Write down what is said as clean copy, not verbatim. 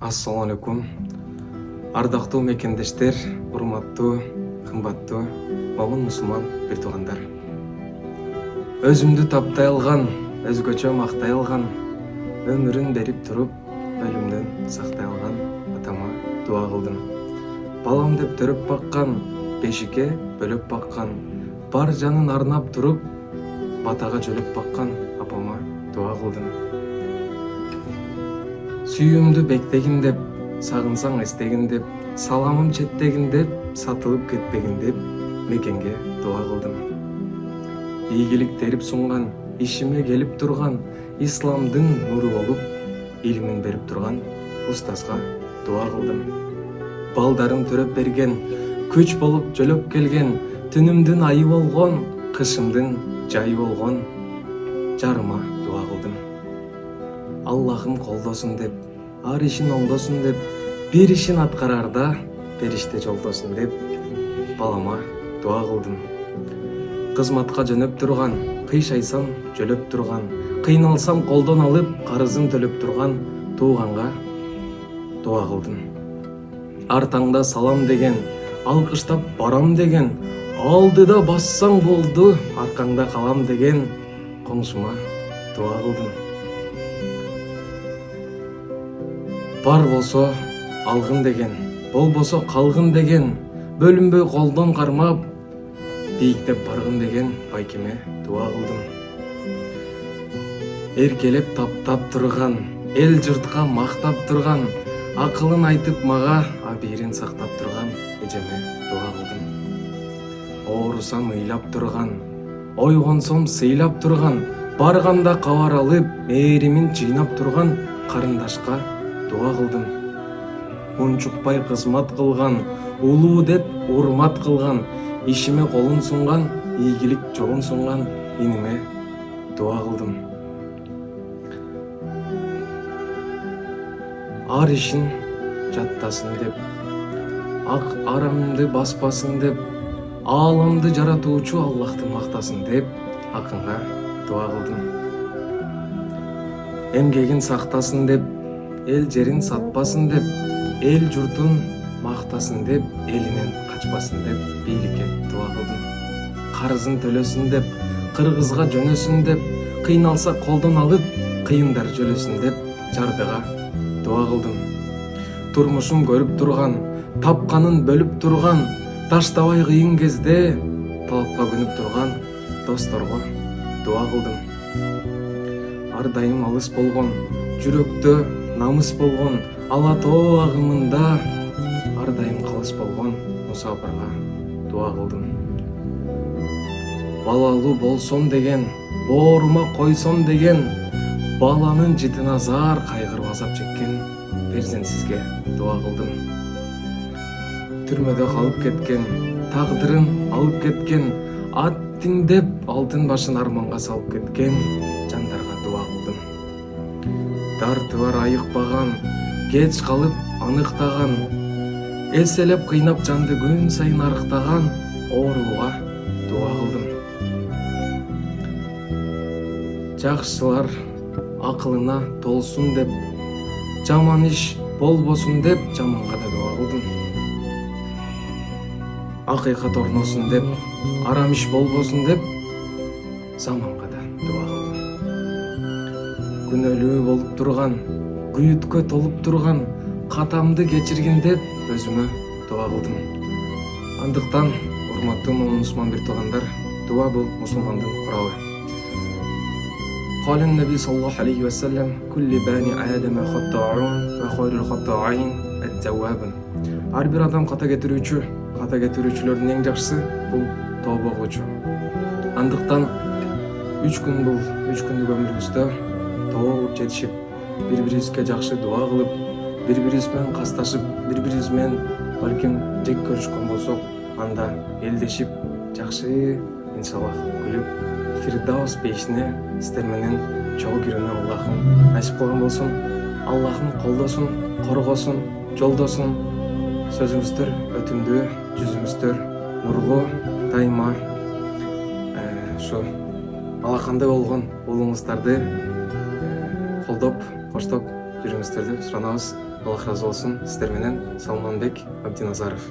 Assalamu алейкум. Ардактуу мекендештер, урматтуу, кымбаттуу момун мусулман бир туугандар. Өзүмдү таптай алган, өзгөчө мактай алган, өмүрүн берип туруп, өлүмдөн сактай алган атама дуа кылдым. Балам деп төрөп баккан, бешикке бөлөп баккан, бар жанын арнап туруп, батага жөлөп баккан апама дуа кылдым. Сүйүүмдү бектегин деп, сагынсаң эстегин деп, саламым четтегин деп, сатылып кетпегин деп, мекенге дуа кылдым. Ийгилик терип сунган, ишиме келип турган, исламдын нуру болуп, илимин берип турган устазга дуа кылдым. Балдарым төрөп берген, күч болуп жөлөп келген, түнүмдүн айы болгон, кышымдын жайы болгон жарыма дуа кылдым. Аллахым колдосун деп, ар ишин оңдосун деп, бир ишин аткарарда периште жолдосун деп, балама дуа кылдым. Кызматка жөнөп турган, кыйшайсам жөлөп турган, кыйналсам колдон алып, карызын төлөп турган тууганга дуа кылдым. Артаңда салам деген, алкыштап барам деген, алдыда бассаң болду, аркаңда калам деген коңшума дуа кылдым. Бар болсо алгын деген, болбосо калгын деген, бөлүнбөй колдон кармап, бийиктеп баргын деген байкеме дуа кылдым. Эркелеп таптап турган, эл журтка мактап турган, акылын айтып мага абийирин сактап турган эжеме дуа кылдым. Оорусам ыйлап турган, ойгонсом сыйлап турган, барганда кабар алып, мээримин жыйнап турган карындашка дуа кылдым. Унчукпай кызмат кылган, улуу деп урмат кылган, ишиме колун сунган, ийгилик жолун сунган иниме дуа кылдым. Ар ишин жаттасын деп, ак арамды баспасын деп, ааламды жаратуучу Аллахты мактасын деп, акынга дуа кылдым. Эмгегин сактасын деп, эл жерин сатпасын деп, эл журтун мактасын деп, элинен качпасын деп, бийликке дуа кылдым. Карызын төлөсүн деп, кыргызга жөнөсүн деп, кыйналса колдон алып, кыйындар жөлөсүн деп, жардыга дуа кылдым. Турмушун көрүп турган, тапканын бөлүп турган, таштабай кыйын кезде талапка көнүп турган досторго дуа кылдым. Ар дайым алыс болгон, жүрөктө намыс болгон, ала тоо агымында ар дайым калыс болгон мусапырга дуа кылдым. Балалуу болсом деген, боорума койсом деген, баланын жытына зар кайгырып азап чеккен перзентсизге дуа кылдым. Түрмөдө калып кеткен, тагдырын алып кеткен, аттиң деп алтын башын арманга салып кеткен жандарга дуа кылдым. Дарты бар айыкпаган, кеч калып аныктаган, эселеп кыйнап жанды күн сайын арыктаган оорууга дуа кылдым. Жакшылар акылына толсун деп, жаман иш болбосун деп, жаманга да дуа кылдым. Акыйкат орносун деп, арам иш болбосун деп, заманга да дуа кылдым. Күнөөлүү болуп турган, күйүткө толуп турган, катамды кечиргин деп, өзүмө дуа кылдым. Андыктан, урматтуу момун мусулман бир туугандар, дуа бул мусулмандын куралы. قال النبي صلى الله عليه وسلم كل بني آدم خطاعون وخير الخطاعين التوابون. Ар бир адам ката кетирүүчүлөрдүн эң жакшысы бул тообо кылуучу. Андыктан 3 күндүк өмүрүбүздө тообо кылып жетишип, бири-бирибизге жакшы дуа кылып, бири-бирибиз менен касташып, бири-бирибиз менен балким жек көрүшкөн болсок, анда элдешип, жакшы иншаллах күлүп, Фирдаус бейишине сиздер менен чогуу кирүүнү Аллахым насип кылган болсун. Аллахым колдосун, коргосун, жолдосун. Сөзүңүздөр өтүмдүү, жүзүңүздөр нурлуу, дайыма ушу алакандай болгон уулуңуздарды колдоп, коштоп жүрүңүздөрдү суранабыз. Аллах разы болсун. Сиздер менен Салманбек Абдиназаров.